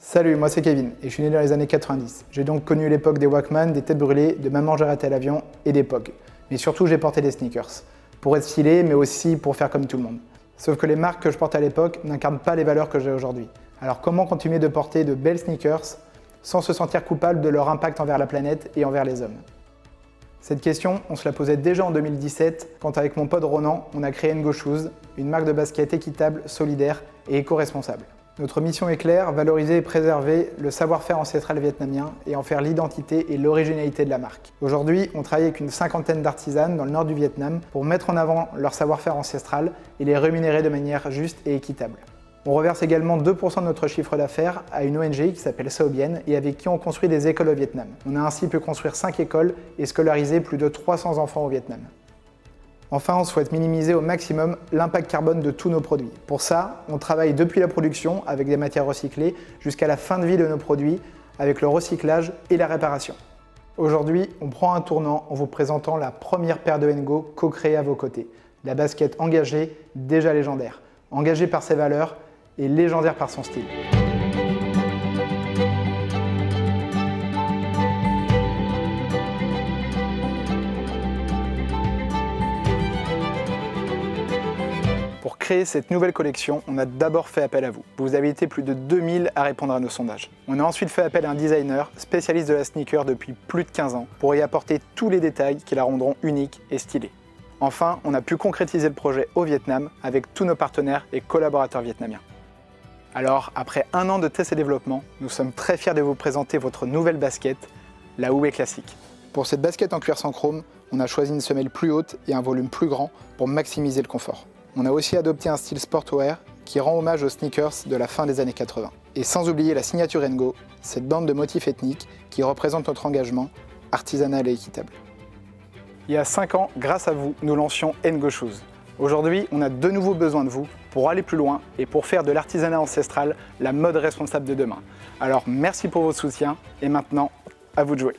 Salut, moi c'est Kevin et je suis né dans les années 90. J'ai donc connu l'époque des Walkman, des têtes brûlées, de Maman j'ai raté l'avion et des POG. Mais surtout j'ai porté des sneakers. Pour être stylé, mais aussi pour faire comme tout le monde. Sauf que les marques que je portais à l'époque n'incarnent pas les valeurs que j'ai aujourd'hui. Alors comment continuer de porter de belles sneakers sans se sentir coupable de leur impact envers la planète et envers les hommes? Cette question, on se la posait déjà en 2017 quand avec mon pote Ronan, on a créé Ngo Shoes, une marque de basket équitable, solidaire et éco-responsable. Notre mission est claire, valoriser et préserver le savoir-faire ancestral vietnamien et en faire l'identité et l'originalité de la marque. Aujourd'hui, on travaille avec une cinquantaine d'artisanes dans le nord du Vietnam pour mettre en avant leur savoir-faire ancestral et les rémunérer de manière juste et équitable. On reverse également 2% de notre chiffre d'affaires à une ONG qui s'appelle Sao Bien et avec qui on construit des écoles au Vietnam. On a ainsi pu construire 5 écoles et scolariser plus de 300 enfants au Vietnam. Enfin, on souhaite minimiser au maximum l'impact carbone de tous nos produits. Pour ça, on travaille depuis la production avec des matières recyclées jusqu'à la fin de vie de nos produits avec le recyclage et la réparation. Aujourd'hui, on prend un tournant en vous présentant la première paire de Ngo co-créée à vos côtés. La basket engagée, déjà légendaire. Engagée par ses valeurs et légendaire par son style. Pour créer cette nouvelle collection, on a d'abord fait appel à vous. Vous avez été plus de 2000 à répondre à nos sondages. On a ensuite fait appel à un designer, spécialiste de la sneaker depuis plus de 15 ans, pour y apporter tous les détails qui la rendront unique et stylée. Enfin, on a pu concrétiser le projet au Vietnam avec tous nos partenaires et collaborateurs vietnamiens. Alors, après un an de tests et développement, nous sommes très fiers de vous présenter votre nouvelle basket, la Hue Classique. Pour cette basket en cuir sans chrome, on a choisi une semelle plus haute et un volume plus grand pour maximiser le confort. On a aussi adopté un style sportwear qui rend hommage aux sneakers de la fin des années 80. Et sans oublier la signature Ngo, cette bande de motifs ethniques qui représente notre engagement artisanal et équitable. Il y a 5 ans, grâce à vous, nous lancions Ngo Shoes. Aujourd'hui, on a de nouveaux besoins de vous pour aller plus loin et pour faire de l'artisanat ancestral la mode responsable de demain. Alors merci pour votre soutien et maintenant, à vous de jouer.